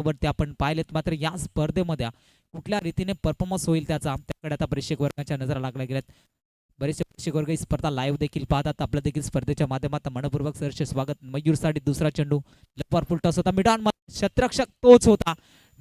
वरती आपण पाहिलेत, मात्र या स्पर्धेमध्ये कुठल्या रीतीने परफॉर्मन्स होईल त्याकडे आता प्रेक्षक वर्गाच्या नजरा लागल्या गेल्यात. बरेचसे प्रेक्षक वर्ग ही स्पर्धा लाईव्ह देखील पाहतात. आपल्या देखील स्पर्धेच्या माध्यमातून मनपूर्वक सरचे स्वागत. मयूरसाठी दुसरा चेंडू लपवार फुलटॉस होता, मिडॉन शतरक्षक तोच होता.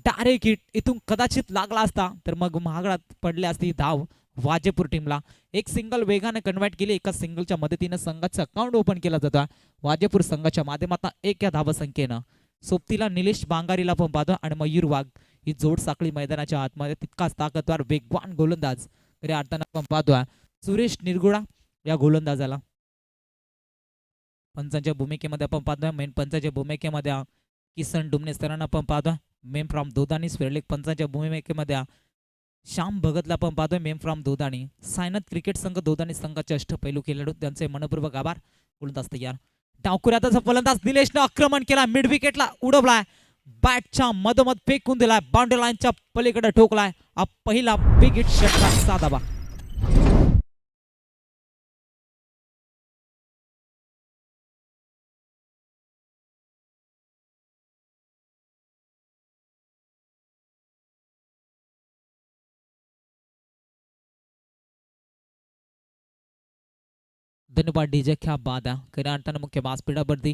डायरेक्ट हिट इथून कदाचित लागला असता तर मग महागडात पडली असती धाव वाजेपूर टीमला. एक सिंगल वेगाने कन्वर्ट केली, एका सिंगलच्या मदतीने संघाचा अकाउंट ओपन केला जातो वाजेपूर संघाच्या माध्यमातून. एक या धावसंख्येनं सोबतीला निलेश बांगारीला पण पाहतो आणि मयूर वाघ ही जोड साखळी मैदानाच्या आतमध्ये तितकाच ताकदवार वेगवान गोलंदाज तरी अडताना पण पाहतोय सुरेश निरगुडा या गोलंदाजाला. पंचांच्या भूमिकेमध्ये आपण पाहतोय मेन पंचांच्या भूमिकेमध्ये किसन डुमने सरांना पण पाहतोय. मेम फ्रॉम दोदानी स्वेरलेक पंचांच्या भूमिकेमध्ये श्याम भगतला पण पाहतोय ma'am from Dodani. Sainath cricket संघ दोदानी संघाचे अष्टपैलू खेळाडू त्यांचे मनपूर्वक आभार. गोलंदाज तयार. डावकुऱ्याचा फलंदाज निलेशनं आक्रमण केला, मिड विकेटला उडवलाय, बॅटच्या मधोमध फेकून दिलाय, बाउंड्री लाईनच्या पलीकडे ठोकलाय. हा पहिला बिग हिट षटकाचा धावा. धन्यवाद डीजे, क्या बाद आहे. खऱ्या अर्थानं मुख्य व्यासपीठावरती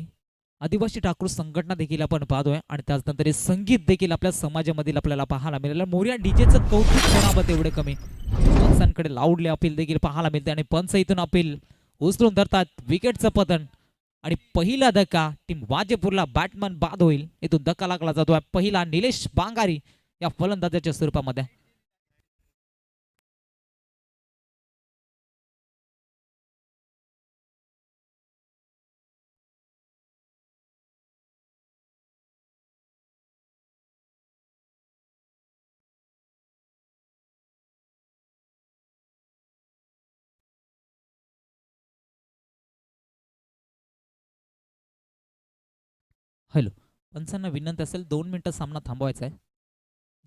आदिवासी ठाकूर संघटना देखील आपण पाहतोय आणि त्याचनंतर संगीत देखील आपल्या समाजामधील आपल्याला पाहायला मिळेल. मोर्या डीजेचं कौतुक होणावं तेवढे कमी. पंचांकडे लाऊडली अपील देखील पाहायला मिळते आणि पंच इथून अपील उचलून धरतात. विकेटचं पतन आणि पहिला धक्का टीम वाजेपूरला बॅटमन बाद होईल. इथून धक्का लागला जातोय पहिला निलेश बांगारी या फलंदाजाच्या स्वरूपामध्ये. हॅलो, पंचांना विनंती असेल 2 मिनिटं सामना थांबवायचा आहे.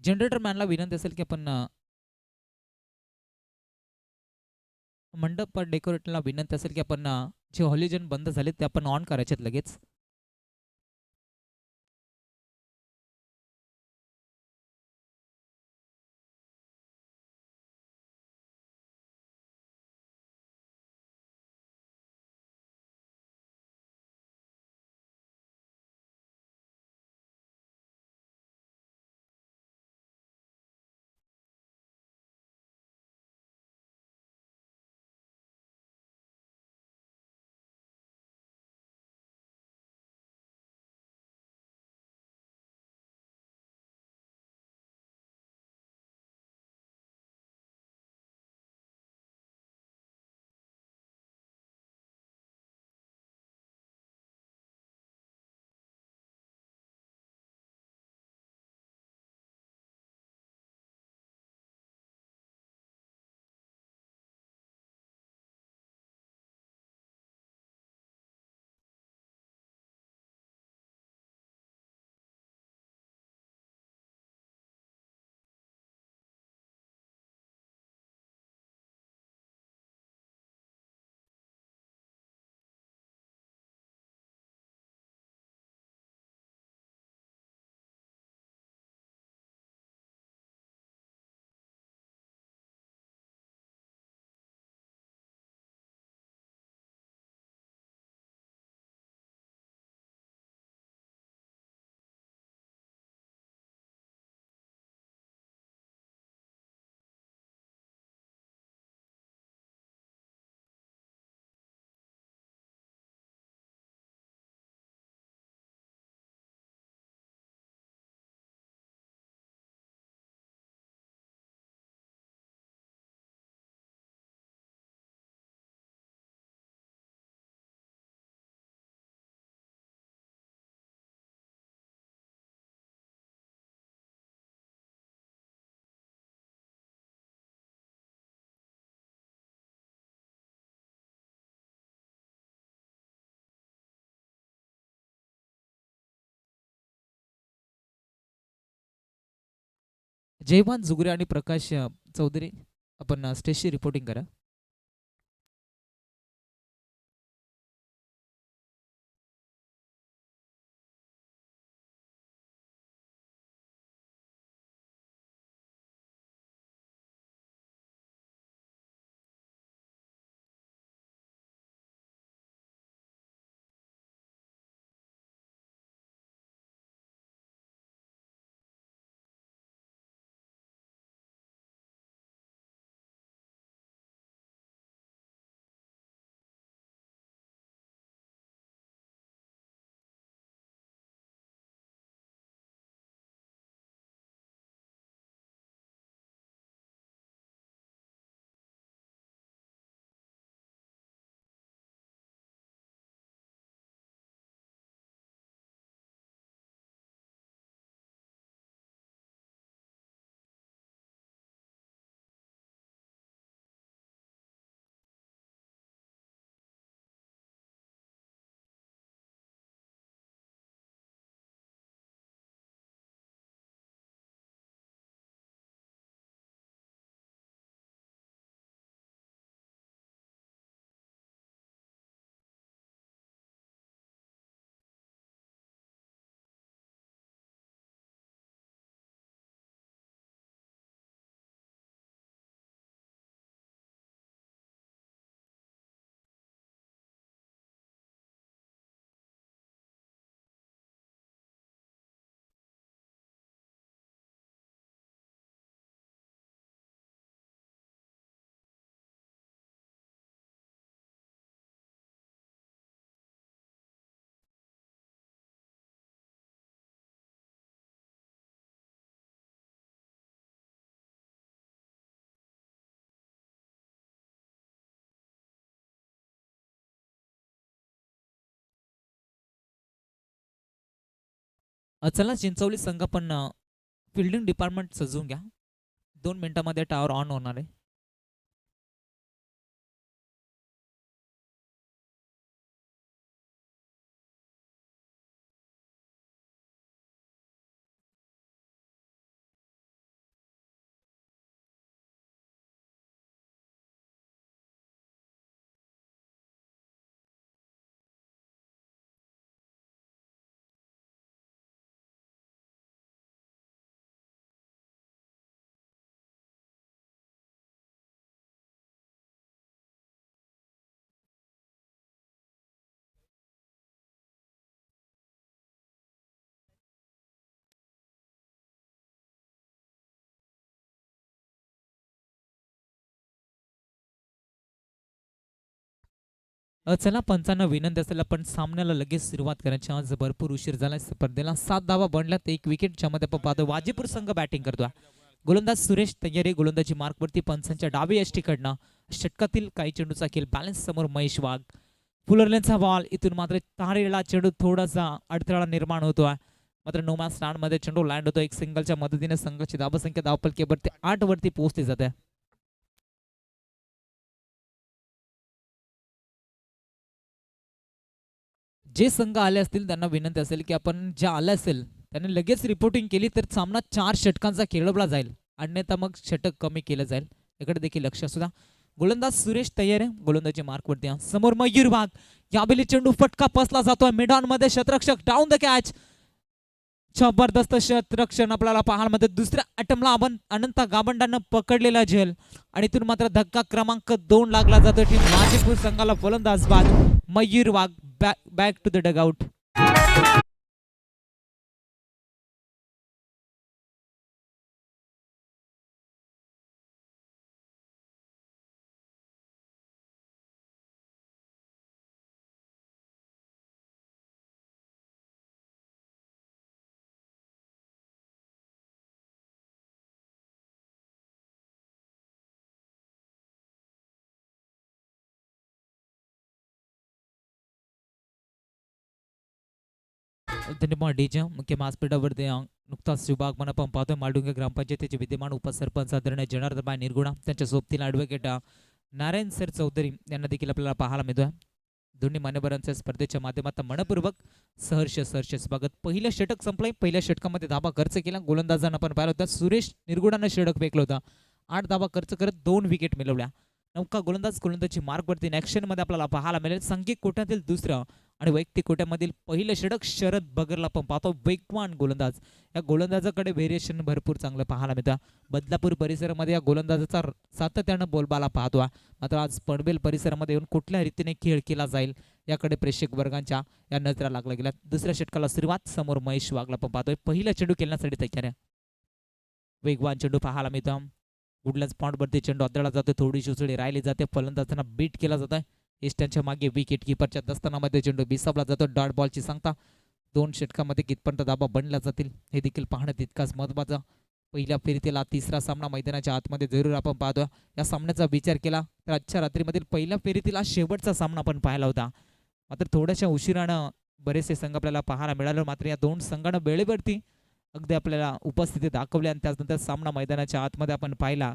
जनरेटर मॅनला विनंती असेल की आपण मंडप डेकोरेटरला विनंती असेल की आपण जे हॉलिजन बंद झाले ते आपण ऑन करायचे लगेच. जयवान जुगरे आणि प्रकाश चौधरी आपण स्टेजची रिपोर्टिंग करा. चला चिंचवली संघ पण फिल्डिंग डिपार्टमेंट सजवून घ्या. 2 मिनिटांमध्ये टावर ऑन होणार आहे. चला पंचांना विनंती असेल आपण सामन्याला लगेच सुरुवात करायची. आज भरपूर उशीर झाला. स्पर्धेला 7 धावा बनल्यात. 1 विकेटच्या मध्ये आपण पाहतो वाजीपूर संघ बॅटिंग करतोय. गोलंदाज सुरेश तयारी गोलंदाजी मार्कवरती पंचांच्या डावी यष्टीकडनं षटकातील काही चेंडूचा खेळ बॅलन्स समोर महेश वाघ. फुलरलेनचा बॉल इथून मात्र तारेला चेंडू थोडासा अडथळा निर्माण होतोय. मात्र नो मॅच लँड मध्ये चेंडू लँड होतो. एक सिंगलच्या मदतीने संघाची धावसंख्या धावपलकेवरती 8 वरती पोहोचली जाते. जे संघ आले असतील त्यांना विनंती असेल की आपण ज्या आले असेल त्यांनी लगेच रिपोर्टिंग केली तर सामना 4 षटकांचा खेळवला जाईल. अन्यथा मग षटक कमी केलं जाईल. इकडे देखील लक्ष असू द्या. गोलंदाज सुरेश तयार आहे गोलंदाजी मार्कवरती. समोर मयूर वाघ. यावेळी चेंडू फटका पसला जातोय मिडॉन मध्ये. शतरक्षक डाऊन द कॅच. जबरदस्त शतरक्षण आपल्याला पाहायला मध्ये. दुसऱ्या अटेम्प्टला आपण अनंत गाबंडानं पकडलेला झेल आणि इथून मात्र धक्का क्रमांक 2 लागला जातो. टीम वाजीपूर संघाला फलंदाज बाद Mayur Wagh. Back to the dugout. धन्यवाद डीजे. मुख्य व्यासपीठावरती नुकताच शुभागमन आपण पाहतोय. मालडुंगे ग्रामपंचायतीचे विद्यमान उपसरपंच आदरणीय जनार्दनभाई निर्गुणा त्यांच्या सोबतीला ॲडव्होकेट नारायण सर चौधरी यांना देखील आपल्याला पाहायला मिळतोय. दोन्ही मान्यवरांच्या स्पर्धेच्या माध्यमातून मनपूर्वक सहर्ष स्वागत. पहिलं षटक संपलंय. पहिल्या षटकामध्ये धाबा खर्च केला. गोलंदाजांना आपण पाहिलं होतं सुरेश निरगुणानं षटक फेकलं होतं. 8 धाबा खर्च करत 2 विकेट मिळवल्या. नौका गोलंदाजी मार्कवरती ऍक्शन मध्ये आपल्याला पाहायला मिळेल. सांघिक कोट्यातील दुसरं आणि वैयक्तिक कोट्यामधील पहिलं षटक शरद बगरला आपण पाहतो. वेगवान गोलंदाज. या गोलंदाजाकडे व्हेरिएशन भरपूर चांगलं पाहायला मिळतं. बदलापूर परिसरामध्ये या गोलंदाजाचा सातत्यानं बोलबाला पाहतो. मात्र आज पनवेल परिसरामध्ये येऊन कुठल्या रीतीने खेळ केला जाईल याकडे प्रेक्षक वर्गांच्या या नजरा लागला गेल्या. दुसऱ्या षटकाला सुरुवात. समोर महेश वाघला आपण पाहतोय. पहिला चेंडू खेळण्यासाठी तयार आहे. वेगवान चेंडू पाहायला मिळतो. कुठल्याच पॉइंटवरती चेंडू आदळला जातो. थोडीशी उसळी राहिली जाते. फलंदाजांना बीट केला जात आहे. इष्टांच्या मागे विकेट किपरच्या दस्तानामध्ये चेंडू बिसावला जातो. डॉट बॉलची सांगता 2 षटकामध्ये कितपर्यंत धाबा बनल्या जातील हे देखील पाहणं तितकाच महत्त्वाचं. पहिल्या फेरीतीला तिसरा सामना मैदानाच्या आतमध्ये जरूर आपण पाहतो. या सामन्याचा विचार केला तर आजच्या रात्रीमधील पहिल्या फेरीतीला शेवटचा सामना आपण पाहिला होता. मात्र थोड्याशा उशिरानं बरेचसे संघ आपल्याला पाहायला मिळाले. मात्र या 2 संघांना वेळेवरती अगदी आपल्याला उपस्थिती दाखवली आणि त्यानंतर सामना मैदानाच्या आतमध्ये आपण पाहिला.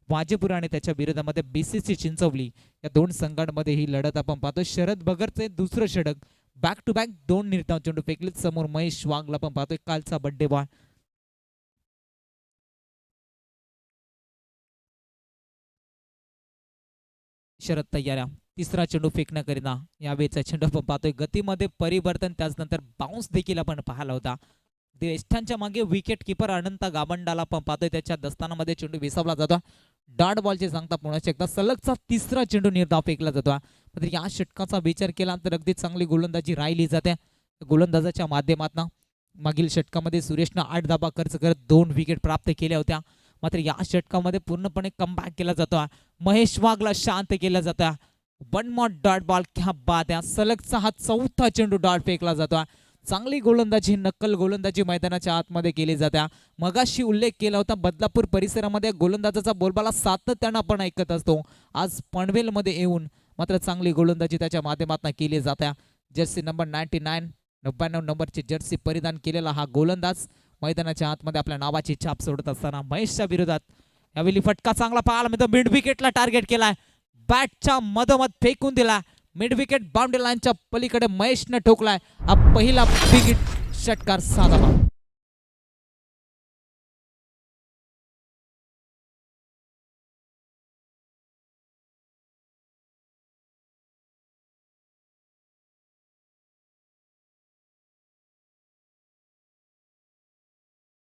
वाजेपूर आणि त्याच्या विरोधामध्ये बीसीसी चिंचवली या 2 संघांमध्ये ही लढत आपण पाहतो. शरद बगरचे दुसरं षटक. बॅक टू बॅक 2 निर्धाव चेंडू फेकलेत. समोर महेश वाघला आपण पाहतोय. कालचा बड्डे बॉय. शरद तयार. तिसरा चेंडू फेकण्याकरिता यावेळेचा चेंडू आपण पाहतोय. गतीमध्ये परिवर्तन. त्याचनंतर बाउन्स देखील आपण पाहिला होता. ज्येष्ठांच्या मागे विकेट किपर अनंत गाबंडाला आपण पाहतोय. त्याच्या दस्तानामध्ये चेंडू विसावला जातो. डॉट बॉलची सांगता पुन्हा एकदा सलगचा तिसरा चेंडू निर्धाव फेकला जातो. मात्र या षटकाचा विचार केला तर अगदी चांगली गोलंदाजी राहिली जाते. गोलंदाजाच्या माध्यमातून मागील षटकामध्ये सुरेशनं 8 धाबा खर्च करत 2 विकेट प्राप्त केल्या होत्या. मात्र या षटकामध्ये पूर्णपणे कमबॅक केला जातो. महेश वाघला शांत केला जातो. 1 मोर डॉट बॉल. क्या बात आहे. सलगचा हा चौथा चेंडू डॉट फेकला जातो. चांगली गोलंदाजी नक्कल गोलंदाजी मैदानाच्या आतमध्ये केली जाते. मगाशी उल्लेख केला होता बदलापूर परिसरामध्ये गोलंदाजाचा बोलबाला सातत्यानं आपण ऐकत असतो. आज पनवेलमध्ये येऊन मात्र चांगली गोलंदाजी त्याच्या माध्यमातून केली जाते. जर्सी नंबर 99 99 नंबरची जर्सी परिधान केलेला हा गोलंदाज मैदानाच्या आतमध्ये आपल्या नावाची छाप सोडत असताना महेशच्या विरोधात यावेळी फटका चांगला पाहायला मिळतो. मिड विकेटला टार्गेट केलाय, बॅटच्या मधोमध फेकून दिला. मिड विकेट बाउंड्री लाईनच्या पलीकडे महेशने ठोकलाय. हा पहिला बिग षटकार साधा.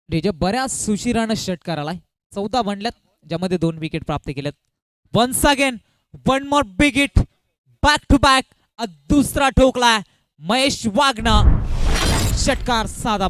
डीजे बऱ्याच सुशिरानं षटकार आलाय. 14 बनल्यात, ज्यामध्ये 2 विकेट प्राप्त केल्यात. Once again one more big hit, back to back. दुसरा ठोकलाय महेश वाघनं. षटकार साधा.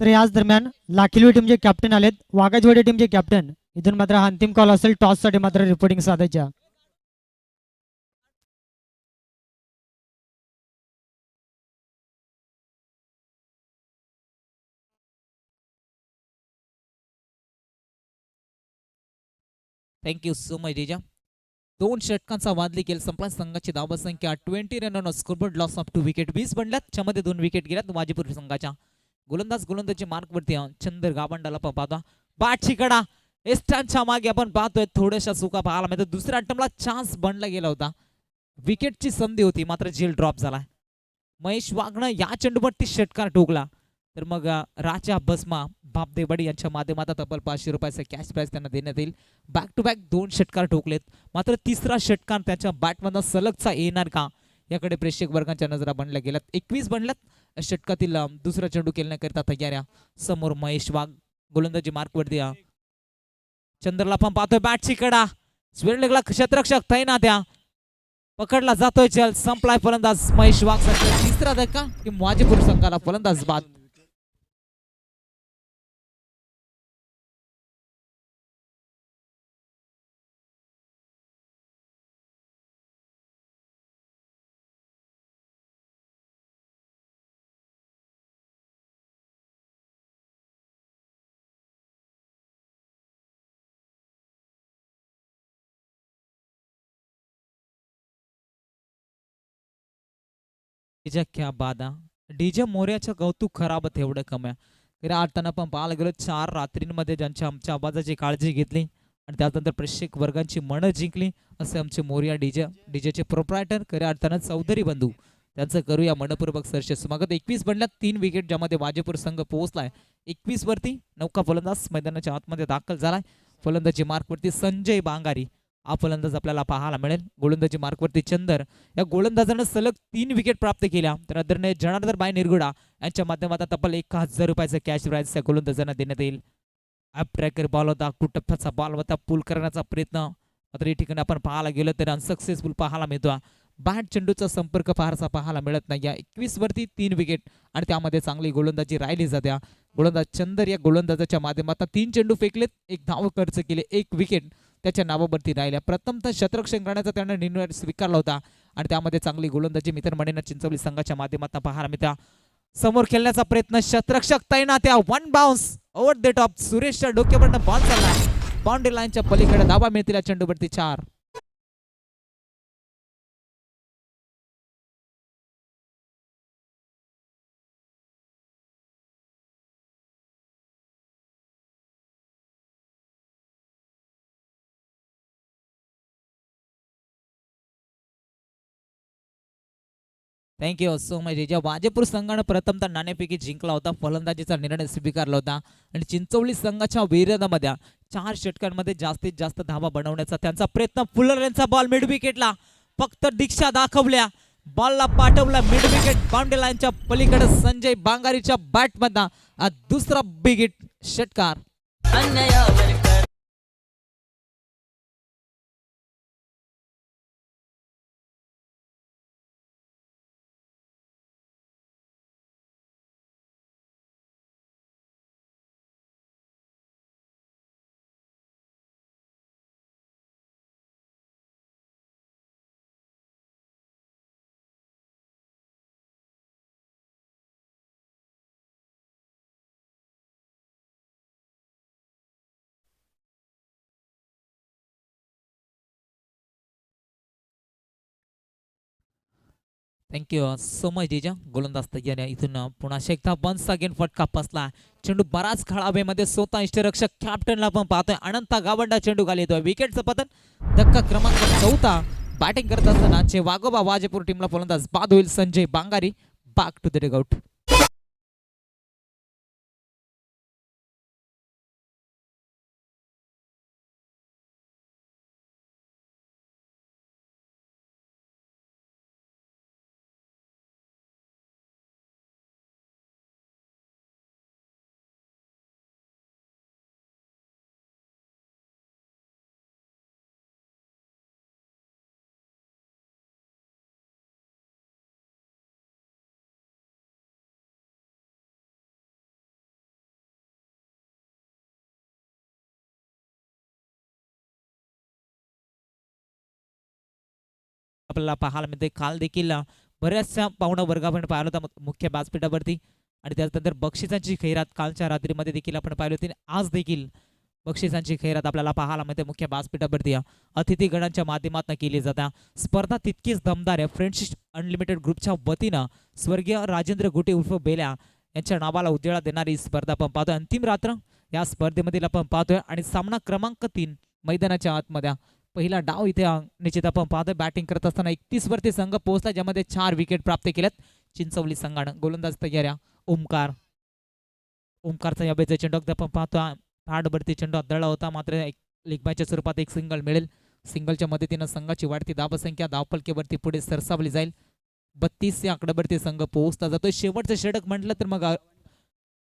तर याच दरम्यान लाखिलवी टीमचे कॅप्टन आलेत. वाघाजवाडी टीमचे कॅप्टन इथून मात्र हा अंतिम कॉल असेल. टॉससाठी मात्र रिपोर्टिंग साधायच्या. थँक्यू सो मच डीजा. 2 षटकांचा वाद देखील संपला. संघाची धाव संख्या 20 run, scoreboard loss of 2 wicket. 20 बनल्यात, त्यामध्ये 2 विकेट गेल्यात वाजीपूर संघाच्या. गोलंदाजी मार्कवरती चंदर गावंडाला पण पाहतो. बाटची कडा एस्टांच्या मागे आपण पाहतोय थोड्याशा चुका पाहायला मिळतात. दुसऱ्या अटेम्प्टला चान्स बनला गेला होता, विकेटची संधी होती, मात्र झेल ड्रॉप झाला. महेश वाघनं या चेंडूवरती षटकार ठोकला. तर मग राजा बसमा बापदेवाडी यांच्या माध्यमातून तब्बल 500 रुपयाचा कॅश प्राइज त्यांना देण्यात येईल. बॅक टू बॅक 2 षटकार ठोकलेत, मात्र तिसरा षटकार त्याच्या बॅटमधून सलगचा येणार का, याकडे प्रेक्षक वर्गांच्या नजरा बनल्या गेल्यात. 21 बनल्यात. षटकातील दुसरा चेंडू खेळण्याकरिता तयार समोर महेश वाघ. गोलंदाजी मार्कवरती चंद्रला पण पाहतोय. बॅटची कडा स्वेरलेगला क्षेत्ररक्षक तैनात त्या पकडला जातोय. चल संपलाय फलंदाज महेश वाघ. तिसरा धक्का की वाजीपूर संघाला फलंदाज बाद. क्या बादा डीजे मोर्याचं कौतुक खराब एवढं कम्या. खऱ्या अर्थानं पण पाहायला गेलो 4 रात्रींमध्ये ज्यांच्या आमच्या आवाजाची काळजी घेतली आणि त्यानंतर प्रेक्षक वर्गांची मनं जिंकली असे आमचे मोर्या डीजेचे प्रोप्रायटर खऱ्या अर्थानं चौधरी बंधू, त्यांचं करूया मनपूर्वक सरसे स्वागत. 21 बनल्यात, 3 विकेट, ज्यामध्ये वाजेपूर संघ पोहोचलाय 21 वरती. नौका फलंदाज मैदानाच्या आतमध्ये दाखल झालाय. फलंदाजी मार्कवरती संजय बांगारी हा फलंदाज आपल्याला पाहायला मिळेल. गोलंदाजी मार्कवरती चंदर या गोलंदाजानं सलग 3 विकेट प्राप्त केल्या. तर आदरणीय जनार्दन बाई निरगुडा यांच्या माध्यमातून तब्बल 1000 रुपयाचा कॅश प्राइज त्या गोलंदाजांना देण्यात येईल. ॲप ट्रॅकर बॉल होता, कुटप्प्याचा बॉल होता, पूल करण्याचा प्रयत्न, मात्र या ठिकाणी आपण पाहायला गेलो तर अनसक्सेसफुल पाहायला मिळतो. बॅट चेंडूचा संपर्क फारसा पाहायला मिळत नाही. या 21 वरती 3 विकेट आणि त्यामध्ये चांगली गोलंदाजी राहिली जाते. गोलंदाज चंदर या गोलंदाजाच्या माध्यमातून 3 चेंडू फेकलेत, 1 धाव खर्च केले, 1 विकेट त्याच्या नावावरती राहिल्या. प्रथमतः क्षेत्ररक्षण करण्याचा त्याने निर्णय स्वीकारला होता आणि त्यामध्ये चांगली गोलंदाजी मित्र मणीना चिंचवली संघाच्या माध्यमातून पाहायला मिळते. समोर खेळण्याचा प्रयत्न, क्षेत्ररक्षक तैनात, 1 बाउन्स ओव्हर द टॉप. सुरेशच्या डोक्यापर्यंत बॉल चाललाय, बाउंड्री लाईनच्या पलीकडे धावा मिळतील चेंडूवरती 4. Thank you so much. ज्या वाजेपूर संघानं प्रथमतः नाणेफेकी जिंकला होता, फलंदाजीचा निर्णय स्वीकारला होता आणि चिंचवली संघाच्या विरोधामध्ये 4 षटकांमध्ये जास्तीत जास्त धावा बनवण्याचा त्यांचा प्रयत्न. फुलर यांचा बॉल मिड विकेटला, फक्त दीक्षा दाखवल्या, बॉलला पाठवला मिड विकेट बाउंड्री लाईनच्या पलीकडे संजय बांगारीच्या बॅट मधला दुसरा बिग हिट षटकार. थँक्यू सो मच जीजा. गोलंदाज तयार आहे. इथून पुन्हा एकदा वन्स अगेन फटका बसला. चेंडू बराच काळ हवेमध्ये स्वतः इष्टरक्षक कॅप्टनला पण पाहतोय. अनंता गावंडा चेंडू खाली येतोय. विकेटचं पतन. धक्का क्रमांक 14. बॅटिंग करत असताना वाघोबा वाजेपूर टीमला फलंदाज बाद होईल Sanjay Bangari. Back to the dugout. आपल्याला पाहायला मिळते. काल देखील बऱ्याचशा पाहुणा वर्गापर्यंत पाहिलं होतं मुख्य व्यासपीठावरती. आणि त्यानंतर बक्षिसांची खैरात कालच्या रात्रीमध्ये देखील आपण पाहिली होती. आज देखील बक्षिसांची खैरात आपल्याला पाहायला मिळते मुख्य व्यासपीठावरती अतिथीगणांच्या माध्यमातून केली जाते. स्पर्धा तितकीच दमदार आहे. फ्रेंडशिप अनलिमिटेड ग्रुपच्या वतीनं स्वर्गीय राजेंद्र गुटे उर्फ बेल्या यांच्या नावाला उजेळा देणारी स्पर्धा आपण पाहतोय. अंतिम रात्र या स्पर्धेमध्ये आपण पाहतोय. आणि सामना क्रमांक 3 मैदानाच्या आतमध्ये पहिला डाव इथे निश्चित आपण पाहतोय. बॅटिंग करत असताना 31 वरती संघ पोहोचला, ज्यामध्ये 4 विकेट प्राप्त केल्यात चिंचवली संघानं. गोलंदाज तयार आहे ओमकारचा या बेचा चेंडू आपण पाहतोय. पॅडवरती चेंडू दळला होता, मात्र लेगबायच्या स्वरूपात एक सिंगल मिळेल. सिंगलच्या मदतीनं संघाची वाढती धावसंख्या धावपलकेवरती पुढे सरसावली जाईल. 32 या आकड्यावरती संघ पोहोचला जातोय. शेवटचं षटक म्हटलं तर मग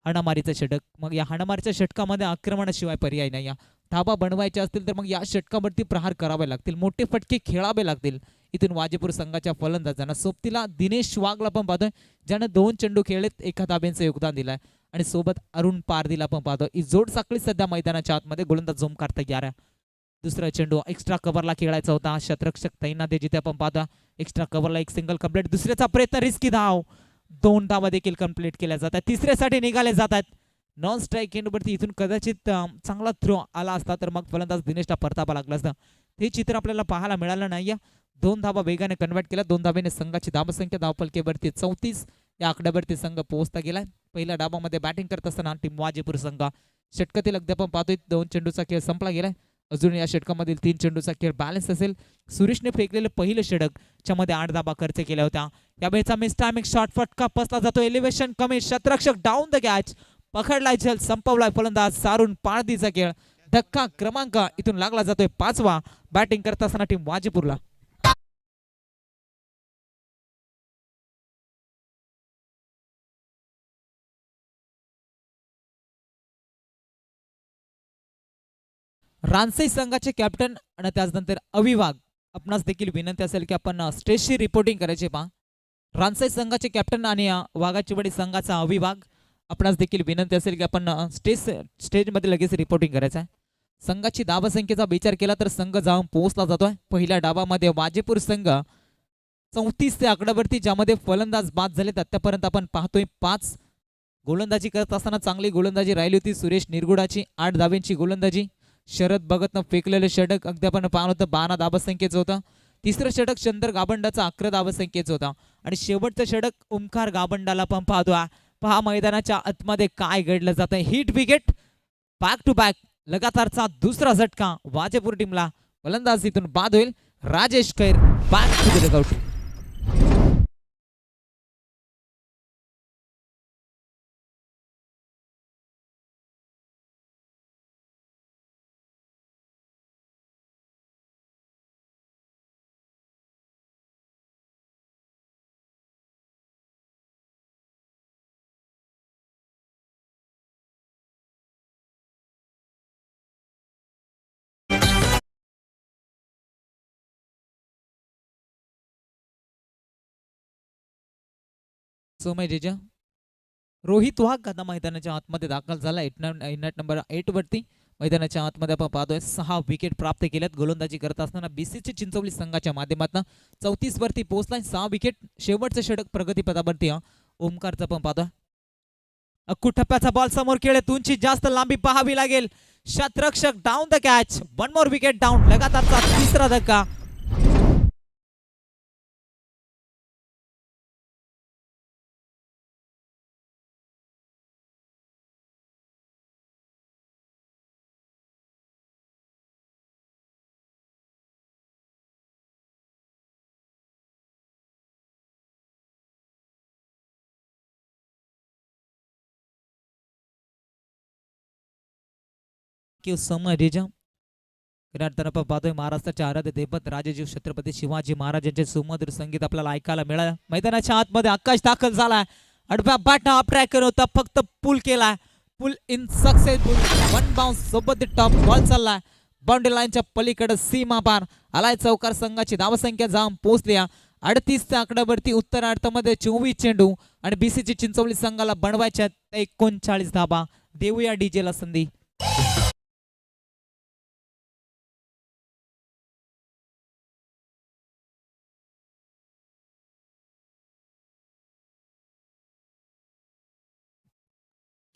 हाणामारीचं षटक. मग या हाणामारीच्या षटकामध्ये आक्रमणाशिवाय पर्याय नाही. धाबा बनवायचे असतील तर मग या षटकावरती प्रहार करावे लागतील, मोठे फटके खेळावे लागतील. इथून वाजेपूर संघाच्या फलंदाजांना सोबतीला दिनेश वाघला पण पाहतोय, ज्यानं 2 चेंडू खेळलेत, 1 धाब्यांचं योगदान दिलंय. आणि सोबत अरुण पारदीला पण पाहतोय. ही जोड साखळी सध्या मैदानाच्या आतमध्ये. गोलंदाज झोमकार तयार आहे. दुसरा चेंडू एक्स्ट्रा कव्हरला खेळायचा होता. शतरक्षक तैनात जिथे आपण पाहता एक्स्ट्रा कव्हरला एक सिंगल कंप्लीट. दुसऱ्याचा प्रयत्न रिस्की धाव. 2 धावा देखील कंप्लीट केल्या जातात. तिसऱ्यासाठी निघाले जातात. नॉन स्ट्राईक एंडवरती इथून कदाचित चांगला थ्रो आला असता तर मग फलंदाज दिनेशला परतावा लागला असता. हे चित्र आपल्याला पाहायला मिळालं नाही. 2 धावा वेगाने कन्वर्ट केल्या. 2 धाब्याने संघाची धावसंख्या धावपलकेवरती 34 या आकड्यावरती संघ पोहोचता गेलाय. पहिल्या डावामध्ये बॅटिंग करत असताना टीम वाजेपूर संघ षटकातील अगदी आपण पाहतोय 2 चेंडूचा खेळ संपला गेलाय. अजून या षटकामधील 3 चेंडूचा खेळ बॅलन्स असेल. सुरेशने फेकलेलं पहिलं षटक च्यामध्ये 8 धाबा खर्च केल्या होत्या. या वेळेचा मिस टायमिंग शॉट फटका बसला जातो. एलिव्हेशन कमी. शतरक्षक डाऊन द कॅच. पकडलाय झेल. संपवलाय फलंदाज सारून पारदीचा खेळ. धक्का क्रमांक इथून लागला जातोय 5वा. बॅटिंग करत असताना टीम वाजेपूरला रानसई संघाचे कॅप्टन आणि त्यानंतर अविवाग आपणास देखील विनंती असेल की आपण स्टेजची रिपोर्टिंग करायची पहा. रानसई संघाचे कॅप्टन आणि वाघाची वाडी संघाचा अविवाग आपणास देखील विनंती असेल की आपण स्टेजमध्ये लगेच रिपोर्टिंग करायचं आहे. संघाची धावसंख्येचा विचार केला तर संघ जाऊन पोहोचला जातोय. पहिल्या डावामध्ये वाजेपूर संघ 34 ते आकड्यावरती, ज्यामध्ये फलंदाज बाद झालेत. आतापर्यंत आपण पाहतोय 5. गोलंदाजी करत असताना चांगली गोलंदाजी राहिली होती सुरेश निरगुडाची. 8 धावेंची गोलंदाजी. शरद भगतनं फेकलेलं षटक अगदी आपण पाहत होतं 12 धावसंख्येचं होतं. तिसरं षटक चंदर गाबंडाचा 11 धावसंख्येचं होता. आणि शेवटचं षटक ओमकार गाबंडाला पण पाहतो. पहा मैदानाच्या आतमध्ये काय घडलं जातं. Hit wicket back to back. लगातारचा दुसरा झटका वाजेपूर टीमला. फलंदाज इथून बाद होईल. Rajesh Khair back to the dugout. सोमय जेजा. रोहित वाघ आता मैदानाच्या आतमध्ये दाखल झाला. नेट नंबर 8 वरती मैदानाच्या आतमध्ये आपण पाहतोय 6 विकेट प्राप्त केल्यात गोलंदाजी करत असताना बीसीची चिंचवली संघाच्या माध्यमातून 34 वरती पोहोचलाय. 6 विकेट. शेवटचं षटक प्रगतीपथावरती ओमकारचं आपण पाहतोय. अक्कुठप्प्याचा बॉल समोर खेळत उंची जास्त लांबी पाहावी लागेल. शतरक्षक down the catch. 1 more wicket down. लगातारचा तिसरा धक्का. समय रेजा. खऱ्या अर्थानं आपण पाहतोय महाराष्ट्राच्या आराध्य दैवत राजाजी छत्रपती शिवाजी महाराजांचे सुमधुर संगीत आपल्याला ऐकायला मिळालं. मैदानाच्या आतमध्ये आकाश दाखल झालाय. अडव्या बॅटनं अप ट्रॅक करत होता, फक्त पुल केलाय. पुल इन सक्सेसफुल. 1 बाउन्स सोबत टॉप बॉल चाललाय. बाउंड्री लाईनच्या पलीकडे सीमा पार आलाय. चौकार संघाची धावसंख्या जाम पोहोचली 38च्या आकड्यावरती. उत्तरार्धामध्ये 24 चेंडू आणि बीसीची चिंचवली संघाला बनवायच्या 39 धाबा. देऊया डीजेला संधी.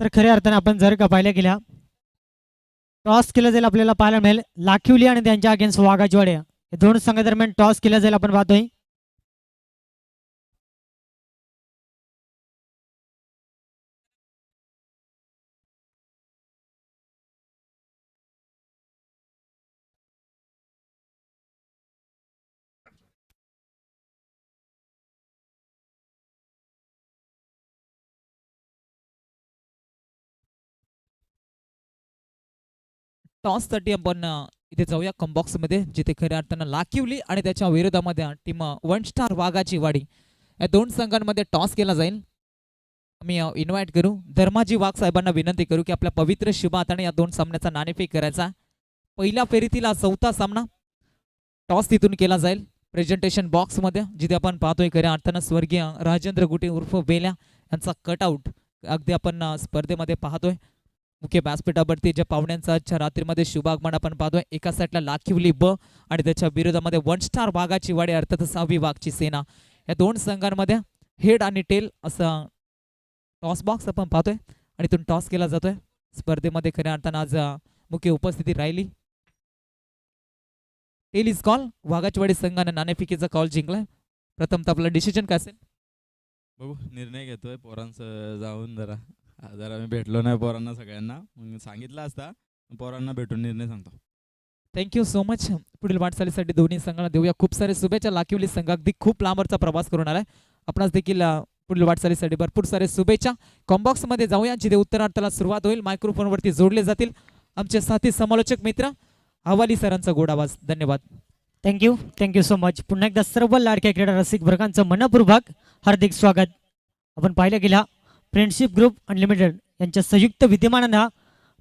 तर खऱ्या अर्थाने आपण जर का पाहिल्या गेल्या टॉस केला जाईल आपल्याला पाहायला मिळेल लाखिवली आणि त्यांच्या अगेन्स्ट वाघाजवाडे हे दोन संघादरम्यान टॉस केला जाईल आपण पाहतोय. टॉस साठी आपण इथे जाऊया कॉम्बॉक्स मध्ये, जिथे खऱ्या अर्थानं लाखिवली आणि त्याच्या विरोधामध्ये टीम 1 स्टार वाघाची वाडी या दोन संघांमध्ये टॉस केला जाईल. आम्ही इन्व्हाइट करू धर्माजी वाघ साहेबांना विनंती करू की आपल्या पवित्र शुभ हाताने या दोन सामन्याचा नाणेफेक करायचा. पहिल्या फेरीतील हा 4था सामना टॉस तिथून केला जाईल प्रेझेंटेशन बॉक्स मध्ये, जिथे आपण पाहतोय खऱ्या अर्थानं स्वर्गीय राजेंद्र गुटे उर्फ बेल्या यांचा कटआउट अगदी आपण स्पर्धेमध्ये पाहतोय. मुख्य व्यासपीठावरती ज्या पाहुण्यांचा आजच्या रात्रीमध्ये शुभागमन आपण पाहतोय. एका साईडला लाखिवली ब आणि त्याच्या विरोधामध्ये 1 स्टार वाघाची वाडी अर्थात 6वी वाघची सेना. या दोन संघांमध्ये हेड आणि टेल असा टॉस बॉक्स आपण पाहतोय आणि इथून टॉस केला जातोय. स्पर्धेमध्ये खऱ्या अर्थानं आज मुख्य उपस्थिती राहिली. Tail is call. वाघाचवाडी संघाने नाणेफेकीचा कॉल जिंकलाय. प्रथम तर आपलं डिसिजन काय असेल? बघू, निर्णय घेतोय पोरांचं जाऊन जरा मी भेटलो नाही पोरांना सगळ्यांना, मग सांगितलं असता पोरांना भेटून निर्णय सांगतो. Thank you so much. पुढील वाटचालीसाठी दोन्ही संघाला देऊया खूप सारे शुभेच्छा. लाखिवली संघ अगदी खूप लांबचा प्रवास करून आलाय. आपणास देखील पुढील वाटचालीसाठी भरपूर सारे शुभेच्छा. कॉम्बॉक्स मध्ये जाऊया, जिथे उत्तरार्धाला सुरुवात होईल. मायक्रोफोनवरती जोडले जातील आमचे साथी समालोचक मित्र हवाली सरांचा गोड आवाज. धन्यवाद. Thank you so much. पुन्हा एकदा सर्व लाडक्या क्रीडा रसिक वर्गांचं मनपूर्वक हार्दिक स्वागत. आपण पाहिलं गेला फ्रेंडशिप ग्रुप अनलिमिटेड यांच्या संयुक्त विद्यमानानं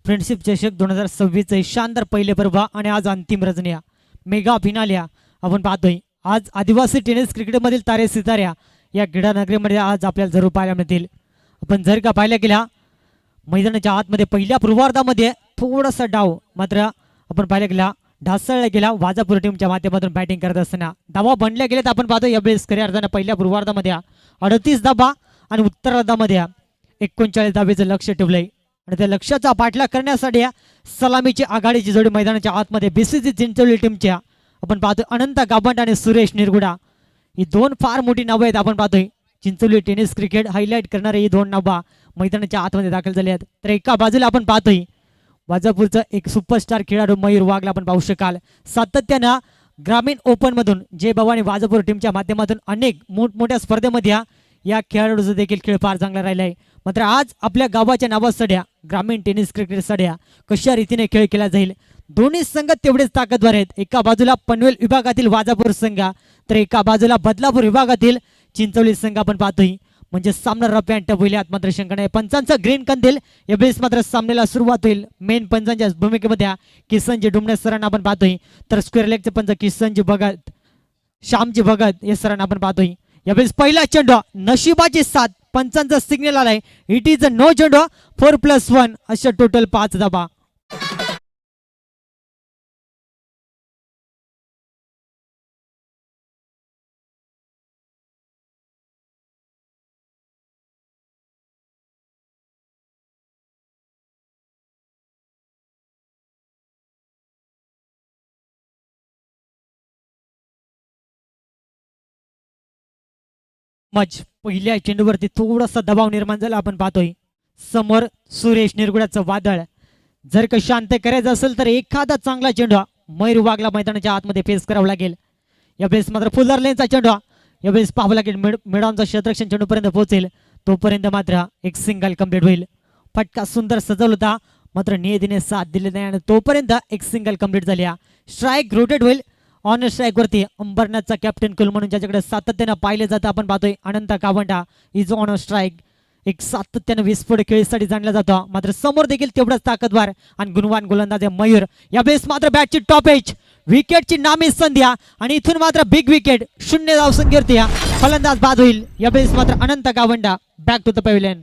फ्रेंडशिप चषक 2026 शानदार पहिले पर्व आणि आज अंतिम रजन्या मेगा फिनाल्या आपण पाहतोय. आज आदिवासी टेनिस क्रिकेटमधील तारे सिताऱ्या या क्रीडा नगरीमध्ये आज आपल्याला जरूर पाहायला मिळतील. आपण जर का पाहिलं गेला मैदानाच्या आतमध्ये पहिल्या पूर्वार्धामध्ये थोडासा डाव मात्र आपण पाहिलं गेला ढासळला गेला. वाजापूर टीमच्या माध्यमातून बॅटिंग करत असताना धावा बनल्या गेल्यात आपण पाहतो. यावेळेस खऱ्या अर्थानं पहिल्या पूर्वार्धामध्ये 38 धावा आणि उत्तरार्धामध्ये 39 धावेचं लक्ष ठेवलंय आणि त्या लक्ष्याचा पाठलाग करण्यासाठी सलामीची आघाडीची जोडी मैदानाच्या आतमध्ये बीसीसी चिंचवली टीमच्या आपण पाहतोय. अनंत गाभंड आणि सुरेश निरगुडा ही दोन फार मोठी नावं आहेत. आपण पाहतोय चिंचवली टेनिस क्रिकेट हायलाइट करणारे ही दोन नावं मैदानाच्या आतमध्ये दाखल झाले आहेत. तर एका बाजूला आपण पाहतोय वाजापूरचा एक सुपरस्टार खेळाडू मयूर वाघला आपण पाहू शकाल. सातत्यानं ग्रामीण ओपन मधून जय भवानी वाजापूर टीमच्या माध्यमातून अनेक मोठमोठ्या स्पर्धेमध्ये या खेळाडूचा देखील खेळ फार चांगला राहिला आहे. मात्र आज आपल्या गावाच्या नावासाठी ग्रामीण टेनिस क्रिकेटसाठी कशा रीतीने खेळ केला जाईल. दोन्ही संघ तेवढेच ताकदवर आहेत. एका बाजूला पनवेल विभागातील वाजापूर संघ तर एका बाजूला बदलापूर विभागातील चिंचवली संघ आपण पाहतोय. म्हणजे सामना रफ अँड टफ होईल यात मात्र शंका नाही. पंचांचा ग्रीन कंदील यावेळेस मात्र सामन्याला सुरुवात होईल. मेन पंचांच्या भूमिकेमध्ये किसनजी डुमणे सरांना आपण पाहतोय. तर स्क्वेअर लेगचे पंच किसनजी भगत श्यामजी भगत या सरांना आपण पाहतोय. यावेळेस पहिला चेंडू नशिबाची साथ पंचांचा सिग्नल आलाय. इट इज अ नो चेंडू 4+1 अशा टोटल 5 धावा. पहिल्या चेंडूवरती थोडासा दबाव निर्माण झाला आपण पाहतोय. समोर सुरेश निरगुड्याचं वादळ. जर का शांत करायचं असेल तर एखादा चांगला चेंडू मयूर वाघला मैदानाच्या आतमध्ये फेस करावा लागेल. यावेळेस मात्र फुलर लेनचा चेंडू यावेळेस पाहावं लागेल. मिडॉनचा क्षेत्ररक्षण चेंडूपर्यंत पोहोचेल तोपर्यंत मात्र एक सिंगल कंप्लीट होईल. फटका सुंदर सजवला होता मात्र नियतीने साथ दिली नाही आणि तोपर्यंत एक सिंगल कंप्लीट झाली. स्ट्राईक रोटेट होईल. ऑन स्ट्राईक वरती अंबरनाथचा कॅप्टन कुल म्हणून ज्याच्याकडे सातत्यानं पाहिले जातं आपण पाहतोय अनंत कावंडा इज ऑन स्ट्राईक. एक सातत्यानं विस्फोट खेळीसाठी जाणला जातो मात्र समोर देखील तेवढाच ताकदवार आणि गुणवान गोलंदाज मयूर. यावेळेस मात्र बॅटची टॉप एज विकेटची नामी संध्या आणि इथून मात्र बिग विकेट 0 धावसंख्येवरती फलंदाज बाद होईल. यावेळेस मात्र अनंत कावंडा बॅक टू द पॅव्हिलियन.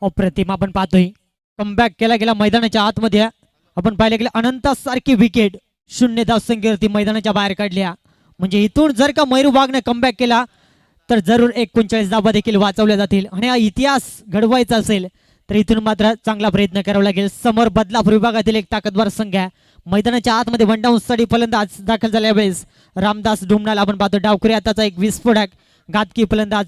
अप्रतिम आपण पाहतोय कमबॅक केला गेला मैदानाच्या आतमध्ये. आपण पाहिलं गेलं अनंतासारखी विकेट 0 धावसंख्येवरती मैदानाच्या बाहेर काढल्या. म्हणजे इथून जर का मयूर वाघने कमबॅक केला तर जरूर 39 धावा देखील वाचवल्या जातील. आणि हा इतिहास घडवायचा असेल तर इथून मात्र चांगला प्रयत्न करावा लागेल. समोर बदलापूर विभागातील एक ताकदवार संघ आहे. मैदानाच्या आतमध्ये वन डाऊन साठी फलंदाज दाखल झाल्या वेळेस रामदास डुमनाला आपण पाहतो. डावखुरी आताचा एक विस्फोटक घातकी फलंदाज.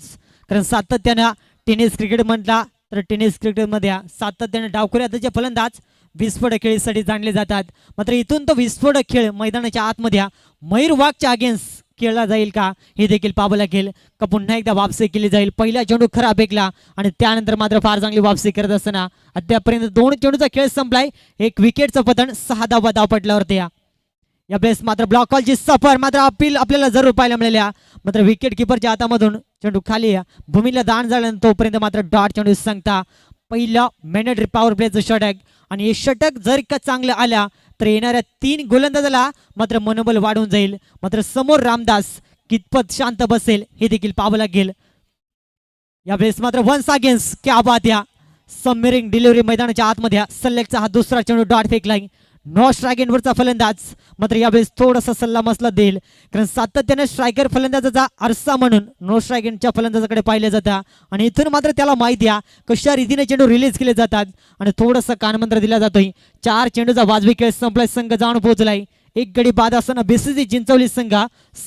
कारण सातत्यानं टेनिस क्रिकेट म्हटला तर टेनिस क्रिकेटमध्ये सातत्याने डावखुरी आताचे फलंदाज विस्फोटक खेळीसाठी जाणले जातात. मात्र इथून तो विस्फोटक खेळ मैदानाच्या आतमध्ये मयूर वाघच्या अगेन्स्ट खेळला जाईल का हे देखील पाहावं लागेल. का पुन्हा एकदा वापसी केली जाईल. पहिला चेंडू खराब फेकला आणि त्यानंतर मात्र फार चांगली वापसी करत असताना अद्यापर्यंत 2 चेंडूचा खेळ संपलाय. एक विकेटचं पतन 6 धावा धावपटल्यावरती. यावेळेस मात्र ब्लॉक कॉलची सफर मात्र अपील आपल्याला जरूर पाहायला मिळाल्या. मात्र विकेट किपरच्या हातामधून चेंडू खाली भूमीला दान झाल्यानंतर तोपर्यंत मात्र डॉट चेंडू सांगता. पहिला मॅन्डेटरी पॉवर प्लेचं षटक आणि हे षटक जर का चांगलं आल्या तर येणाऱ्या 3 गोलंदाजाला मात्र मनोबल वाढून जाईल. मात्र समोर रामदास कितपत शांत बसेल हे देखील पाहावं लागेल. यावेळेस मात्र वन्स अगेन्स्ट क्या बात या सबमेरिंग डिलिव्हरी मैदानाच्या आतमध्ये सल्लेकचा हा दुसरा चेंडू डॉट फेकलाय. नो स्ट्राईक वरचा फलंदाज मात्र यावेळेस थोडासा सल्ला मसला देईल. कारण सातत्याने स्ट्रायकर फलंदाजाचा आरसा म्हणून नो स्ट्रायकच्या फलंदाजाकडे पाहिले जातात आणि इथून मात्र त्याला माहिती आहे कशा रीतीने चेंडू रिलीज केले जातात आणि थोडासा कानमंत्र दिला जातोय. 4 चेंडूचा वाजवी खेळ संपलाय. संघ जाऊन पोहोचलाय. एक गडी बाद असताना बीसीसी चिंचवली संघ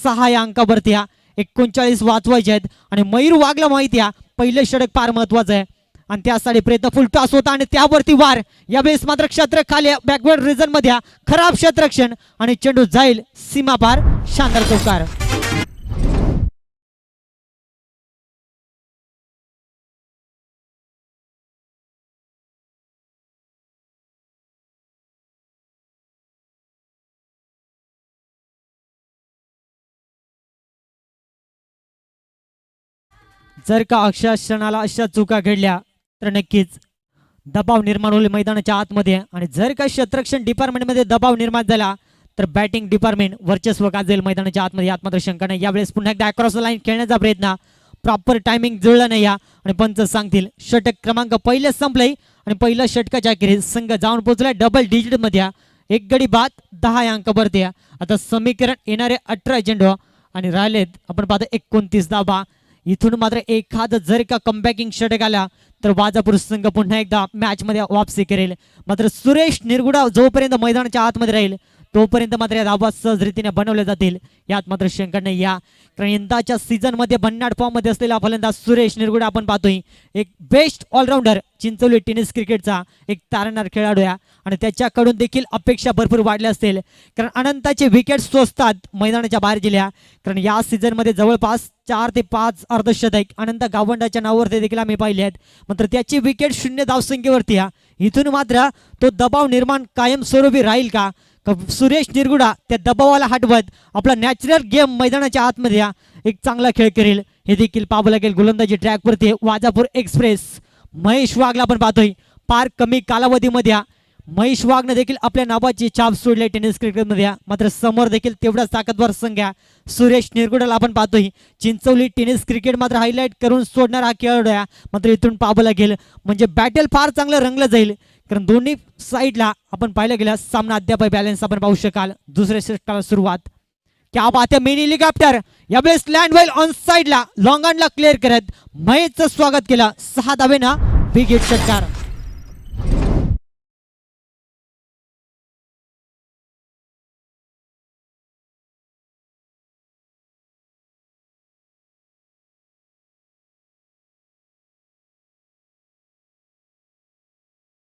6 या अंकावरती 39 वाचवायचे आहेत आणि मयूर वाघला माहिती आहे पहिलं षटक फार महत्वाचं आहे आणि त्यासाठी प्रयत्न फुल टॉस होता आणि त्यावरती वार. यावेळेस मात्र क्षेत्र खाली बॅकवर्ड रिजन मध्ये खराब क्षेत्ररक्षण आणि चेंडू जाईल सीमा पार. शानदार चौकार. जर का अशा क्षणाला अशा चुका घडल्या तर नक्कीच दबाव निर्माण होईल मैदानाच्या आतमध्ये आणि जर का क्षेत्ररक्षण डिपार्टमेंटमध्ये दबाव निर्माण झाला तर बॅटिंग डिपार्टमेंट वर्चस्व गाजेल मैदानाच्या आतमध्ये. यात मात्र शंका नाही. यावेळेस पुन्हा एकदा अक्रॉस लाईन खेळण्याचा प्रयत्न प्रॉपर टायमिंग जुळलं नाही आणि पंच सांगतील षटक क्रमांक पहिले संपलंय आणि पहिल्या षटकाच्या अखेरीस संघ जाऊन पोहोचलाय डबल डिजिट मध्ये. एक गडी बाद 10 अंकावरती. आता समीकरण येणारे 18 चेंडू आणि राहिलेत आपण पाहतो 29 धावा. इथून मात्र एखादं जर का कमबॅकिंग षटक आला तर वाजापूर संघ पुन्हा एकदा मॅच मध्ये वापसी करेल. मात्र सुरेश निरगुडा जोपर्यंत मैदानाच्या आतमध्ये राहील तोपर्यंत मात्र या धावा सहज रीतीने बनवल्या जातील यात मात्र शंका नाही या. कारण यंदाच्या सीझन मध्ये भन्नाट फॉर्म मध्ये असलेला फलंदाज सुरेश निरगुडे आपण पाहतोय. एक बेस्ट ऑलराऊंडर चिंचोली टेनिस क्रिकेटचा एक तारणारा खेळाडू आहे आणि त्याच्याकडून देखील अपेक्षा भरपूर वाढल्या असतील. कारण अनंताचे विकेट स्वस्तात मैदानाच्या बाहेर गेल्या. कारण या सीझन मध्ये जवळपास 4 ते 5 अर्धशतक अनंत गावंडाच्या नावावरती देखील आम्ही पाहिले आहेत. मात्र त्याची विकेट 0 धावसंख्येवरती आहे. इथून मात्र तो दबाव निर्माण कायमस्वरूपी राहील का? सुरेश निरगुडा त्या दबावाला हटवत आपला नॅचरल गेम मैदानाच्या आतमध्ये एक चांगला खेळ करेल हे देखील पाहावं लागेल. गोलंदाजी ट्रॅकवरती वाजापूर एक्सप्रेस महेश वाघला आपण पाहतोय. फार कमी कालावधीमध्ये महेश वाघने देखील आपल्या नावाची छाप सोडली टेनिस क्रिकेटमध्ये. मात्र समोर देखील तेवढाच ताकदवर संघ सुरेश निरगुडेला आपण पाहतोय. चिंचवली टेनिस क्रिकेट मात्र हायलाइट करून सोडणारा हा खेळाडू आहे. मात्र इथून पाहावं लागेल म्हणजे बॅटल फार चांगलं रंगलं जाईल. कारण दोन्ही साईडला आपण पाहिलं गेलं सामना अद्याप बॅलन्स आपण पाहू शकाल. दुसऱ्या षटकाला सुरुवात क्या बात है मेन हेलिकॉप्टर यावेळेस लँड व्हाईल ऑन साइडला लॉंग ऑनला क्लिअर करत महेशचं स्वागत केलं. 6 धावेनं बिग हिट षटकार.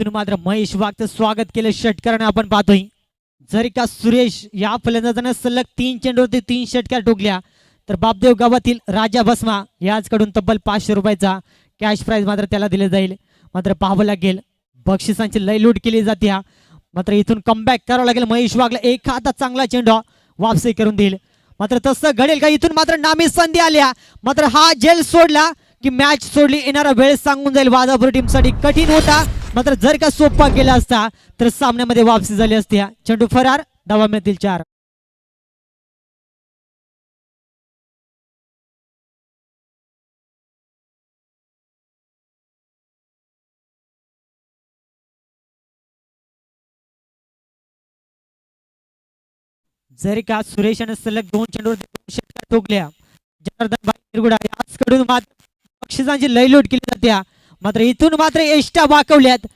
मात्र महेश वाघचं स्वागत केलं षटकाराने आपण पाहतोय. जर का सुरेश या फलंदाजानं सलग 3 चेंडूवरती 3 षटकार ठोकल्या तर बापदेव गावातील राजा भस्मा याचकडून तब्बल 500 रुपयाचा कॅश प्राइज मात्र त्याला दिले जाईल. मात्र पाहावं लागेल बक्षिसांची लय लूट केली जाते. मात्र इथून कमबॅक करावं लागेल. महेश वाघला एखादा चांगला चेंडू वापसी करून देईल. मात्र तसं घडेल का? इथून मात्र नामी संधी आल्या. मात्र हा झेल सोडला की मॅच सोडली येणारा वेळ सांगून जाईल. वाजापूर टीमसाठी कठीण होता. मात्र जर का सोपा केला असता तर सामन्यामध्ये वापसी झाली असती. चेंडू फरार धावा मिळतील 4. जर का सुरेशाने सलग 2 चेंडूवर 2 षटकार ठोकल्या जनार्दन निरगुडा याचकडून मात्र बक्षिसांची लय लूट केली जाते. मात्र इथून मात्र एष्टा वाकवल्यात.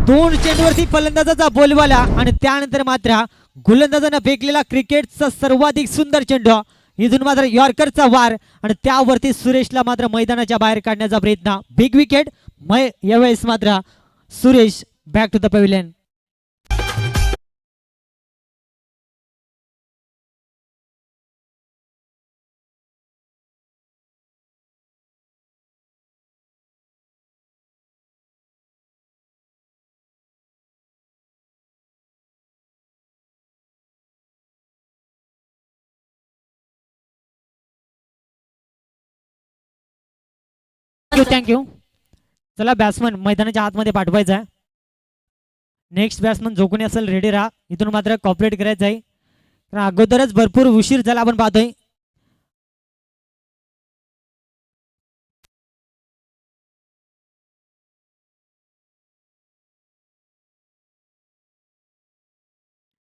2 चेंडूवरती फलंदाजाचा बोलबाला आणि त्यानंतर मात्र गोलंदाजानं फेकलेला क्रिकेटचा सर्वाधिक सुंदर चेंडू. इथून मात्र यॉर्करचा वार आणि त्यावरती सुरेशला मात्र मैदानाच्या बाहेर काढण्याचा प्रयत्न. Big wicket. यावेळेस मात्र Suresh back to the pavilion. Thank you. चला बॅट्समन मैदानाच्या आतमध्ये पाठवायचा आहे. नेक्स्ट बॅट्समन जो कोणी असेल रेडी राहा. इथून मात्र कॉपरेट करायचं आहे कारण अगोदरच भरपूर उशीर झाला आपण पाहतोय.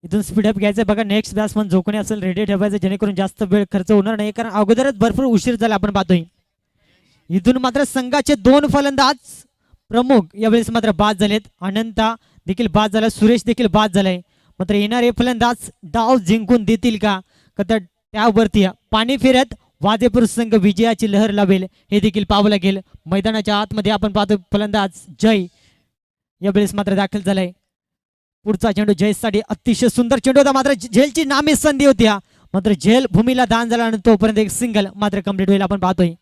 इथून स्पीडअप घ्यायचं बघा. नेक्स्ट बॅट्समन जो कोणी असेल रेडी ठेवायचं जेणेकरून जास्त वेळ खर्च होणार नाही कारण अगोदरच भरपूर उशीर झाला आपण पाहतोय. इथून मात्र संघाचे 2 फलंदाज प्रमुख यावेळेस मात्र बाद झालेत. अनंता देखील बाद झाला. सुरेश देखील बाद झालाय. मात्र येणारे फलंदाज डाव जिंकून देतील का? तर त्यावरती पाणी फिरत वाजेपूर संघ विजयाची लहर लावेल हे देखील पाहावं लागेल. मैदानाच्या आतमध्ये आपण पाहतो फलंदाज जय यावेळेस मात्र दाखल झालाय. पुढचा चेंडू जयसाठी अतिशय सुंदर चेंडू होता. मात्र झेलची नामी संधी होती. मात्र झेल भूमीला दान झाला आणि तोपर्यंत एक सिंगल मात्र कंप्लीट होईल आपण पाहतोय.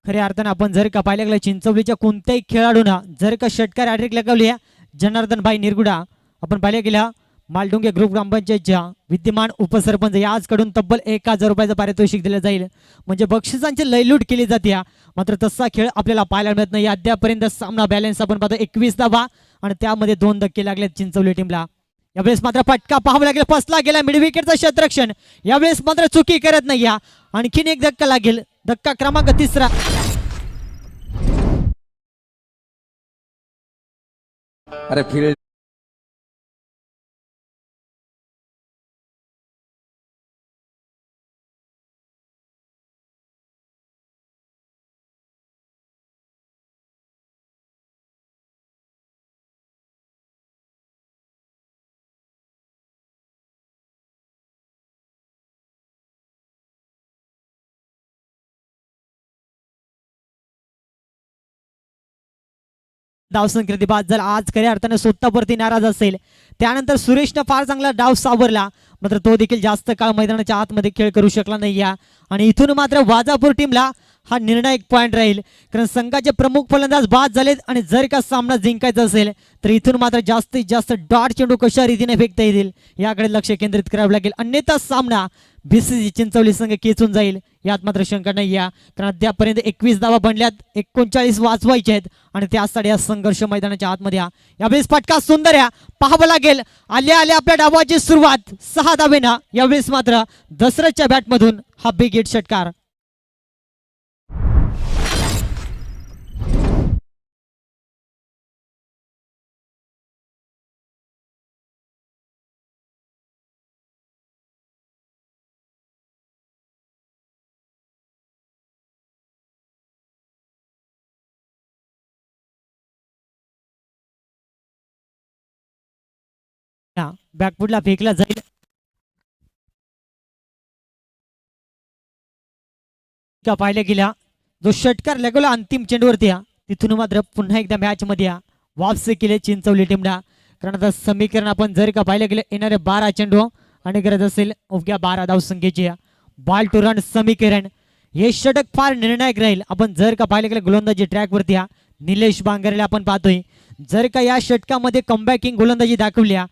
खऱ्या अर्थानं आपण जर का पाहिलं गेलं चिंचवलीच्या कोणत्याही खेळाडूंना जर का षटकार हॅट्रिक लगावली जनार्दन भाई निरगुडा आपण पाहिलं गेलं मालडोंगे ग्रुप ग्रामपंचायतच्या विद्यमान उपसरपंच याचकडून तब्बल 1000 रुपयाचं पारितोषिक दिलं जाईल. म्हणजे बक्षिसांची लयलूट केली जाते. मात्र तसा खेळ आपल्याला पाहायला मिळत नाही. अद्यापर्यंत सामना बॅलन्स आपण पाहतो 21 धावा आणि त्यामध्ये 2 धक्के लागलेत चिंचवली टीमला. यावेळेस मात्र फटका पाहावा लागेल. फसला गेला मिड विकेटचा क्षेत्ररक्षण. यावेळेस मात्र चुकी करत नाही. आणखीन एक धक्का लागेल. धक्का क्रमांक 3. अरे फील्ड धावसंख्येवरती बाद झाला. आज खऱ्या अर्थानं स्वतःवरती नाराज असेल. त्यानंतर सुरेशनं फार चांगला डाव सावरला, मात्र तो देखील जास्त काळ मैदानाच्या आतमध्ये खेळ करू शकला नाही. आणि इथून मात्र वाजापूर टीमला हा निर्णायक पॉईंट राहील, कारण संघाचे प्रमुख फलंदाज बाद झालेत आणि जर का सामना जिंकायचा असेल तर इथून मात्र जास्तीत जास्त डॉट चेंडू कशा रीतीने फेकता येतील याकडे लक्ष केंद्रित करावे लागेल. अन्यथा सामना BCG चिंचवली संघ खेचून जाईल यात मात्र शंका नाही. कारण अद्यापर्यंत 21 धावा बनल्यात, 39 वाचवायचे आहेत आणि त्यासाठी हा संघर्ष मैदानाच्या आतमध्ये. यावेळेस फटका सुंदर पाहावं लागेल. आल्या आल्या आपल्या डावाची सुरुवात 6 धावेना. यावेळेस मात्र दसरथच्या बॅटमधून हा बिग हिट षटकार. बॅकफुटला फेकला जाईल. का पाहिल्या गेल्या जो षटकार लगवला अंतिम चेंडूवरती तिथून मात्र पुन्हा एकदा मॅच मध्ये वापसी केले चिंचवली टीमला. कारण आता समीकरण आपण जर का पाहिलं गेलं येणारे 12 चेंडू आणि गरज असेल अवघ्या 12 धावसंख्येची बॉल टू रन समीकरण. हे षटक फार निर्णायक राहील. आपण जर का पाहिलं गेलं गोलंदाजी ट्रॅकवरती निलेश बांगरेला आपण पाहतोय. जर का या षटकामध्ये कमबॅकिंग गोलंदाजी दाखवल्या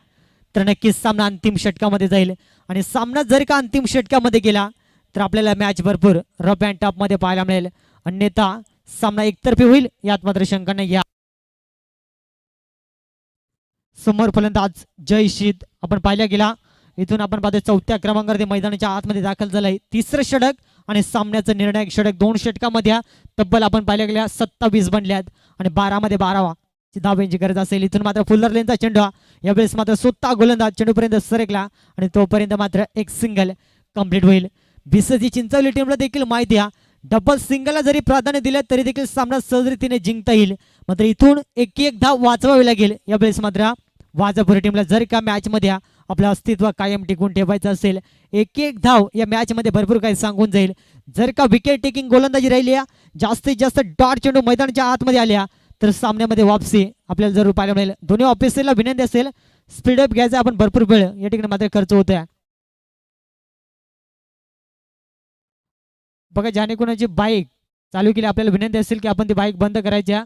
तर नक्कीच सामना अंतिम षटकामध्ये जाईल. आणि सामना जर का अंतिम षटकामध्ये गेला तर आपल्याला मॅच भरपूर रफ अँड टफ मध्ये पाहायला मिळेल. अन्यथा सामना एकतर्फी होईल यात मात्र शंका नाही. समोर फलंदाज जय शीत आपण पाहिला गेला. इथून आपण पाहतो 4थ्या क्रमांकावरती मैदानाच्या आतमध्ये दाखल झालाय. तिसरं षटक आणि सामन्याचं निर्णायक षटक. 2 षटकामध्ये तब्बल आपण पाहिल्या गेल्या 27 बनल्यात आणि 12 मध्ये 12 धावांची गरज असेल. इथून मात्र फुल्लर लेनचा चेंडू यावेळेस मात्र स्वतः गोलंदाज चेंडूपर्यंत सरकला आणि तोपर्यंत मात्र एक सिंगल कंप्लीट होईल. BCG चिंचवली टीमला देखील माहिती डबल सिंगलला जरी प्राधान्य दिलं तरी देखील सामना सहज रीतीने जिंकता येईल. मात्र इथून एक धाव वाचवावी लागेल. यावेळेस मात्र वाजापूर टीमला जर का मॅच मध्ये आपलं अस्तित्व कायम टिकून ठेवायचं असेल एक धाव या मॅच मध्ये भरपूर काही सांगून जाईल. जर का विकेट टेकिंग गोलंदाजी राहिली जास्तीत जास्त डॉट चेंडू मैदानाच्या आतमध्ये आल्या तर सामन्यामध्ये वापसी आपल्याला जरूर पाहायला मिळेल. दोन्ही ऑफिसरला विनंती असेल स्पीडअप घ्यायचा. आपण भरपूर वेळ या ठिकाणी मात्र खर्च होतोय. बघा ज्याने कोणाची बाईक चालू केली आपल्याला विनंती असेल की आपण ती बाईक बंद करायच्या.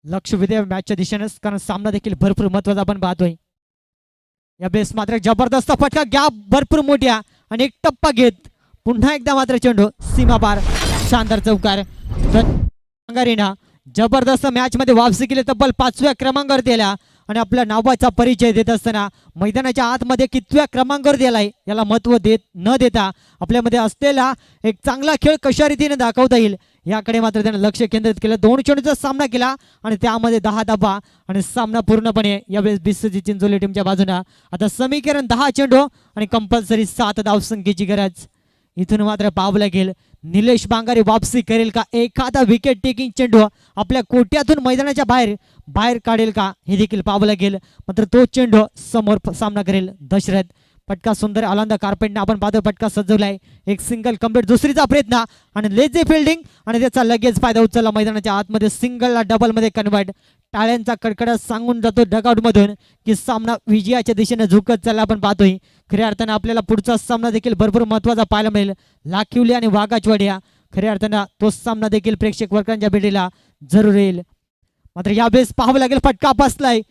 लक्ष विद्या मॅचच्या दिशेने, कारण सामना देखील भरपूर महत्वाचा आपण पाहतोय. यावेळेस मात्र जबरदस्त फटका गॅप भरपूर मोठ्या आणि एक टप्पा घेत पुन्हा एकदा मात्र चेंडू सीमा पार. शानदार चौकार. जबरदस्त मॅच मध्ये वापसी केली. तब्बल 5व्या क्रमांकावर आला आणि आपल्या नावाचा परिचय देत असताना मैदानाच्या आतमध्ये कितव्या क्रमांकावर दिलाय याला महत्व देत न देता आपल्यामध्ये असलेला एक चांगला खेळ कशा रीतीने दाखवता येईल याकडे मात्र त्याने लक्ष केंद्रित केलं. 2 चेंडूचा सामना केला आणि त्यामध्ये 10 धावा आणि सामना पूर्णपणे यावेळेस BCG चिंचोली टीमच्या बाजूने. आता समीकरण 10 चेंडू आणि कंपल्सरी 7 धावसंख्येची गरज. इथून मात्र पाहावं लागेल निलेश बांगारे वापसी करेल का, एखादा विकेट टेकिंग चेंडू आपल्या कोट्यातून मैदानाच्या बाहेर काढेल का हे देखील पाहावं लागेल. मात्र तो चेंडू समोर सामना करेल दशरथ. फटका सुंदर आलांदा कार्पेटने आपण पाहतो फटका सजवलाय. एक सिंगल कंप्लीट. दुसरीचा प्रयत्न आणि लेझी फिल्डिंग आणि त्याचा लगेच फायदा उचलला मैदानाच्या आतमध्ये. सिंगलला डबल मध्ये कन्वर्ट. टाळ्यांचा कडकडा सांगून जातो डगआउट मधून की सामना विजयाच्या दिशेने झुकत चालला आपण पाहतोय. खऱ्या अर्थानं आपल्याला पुढचा सामना देखील भरपूर महत्वाचा पाहायला मिळेल. लाखिवली आणि वाघाचवाडिया. खऱ्या अर्थानं तो सामना देखील प्रेक्षक वर्गांच्या भेटीला जरूर येईल. मात्र यावेळेस पाहावं लागेल फटका बसलाय.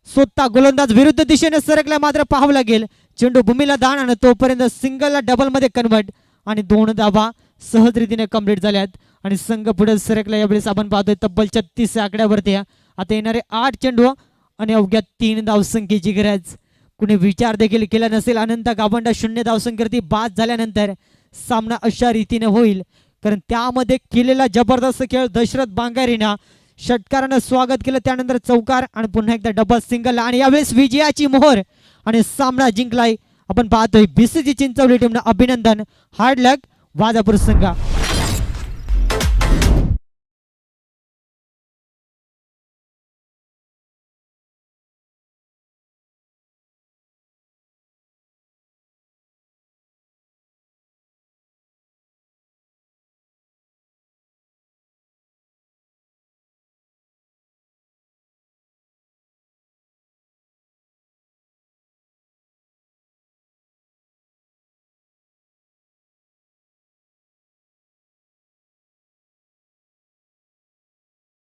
स्वतः गोलंदाज विरुद्ध दिशेने सरकला. मात्र पाहावं लागेल चेंडू भूमीला दान आणि तोपर्यंत सिंगलला डबल मध्ये कन्वर्ट आणि 2 धावा सहज रीतीने कंप्लीट झाल्यात आणि संघ पुढे सरकला. यावेळेस आपण पाहतोय तब्बल 36 आकड्यावरती. आता येणारे 8 चेंडू आणि अवघ्या 3 धावसंख्येची गरज. कुणी विचार देखील केला नसेल अनंत गावंडा 0 धावसंख्येवरती बाद झाल्यानंतर सामना अशा रीतीने होईल, कारण त्यामध्ये केलेला जबरदस्त खेळ दशरथ बांगारीना षटकारानं स्वागत केलं. त्यानंतर चौकार आणि पुन्हा एकदा डबल सिंगल आणि यावेळेस विजयाची मोहर आणि सामना जिंकलाय आपण पाहतोय. BCG चिंचवली टीमनं. अभिनंदन. हार्ड लक वाजापूर संघ.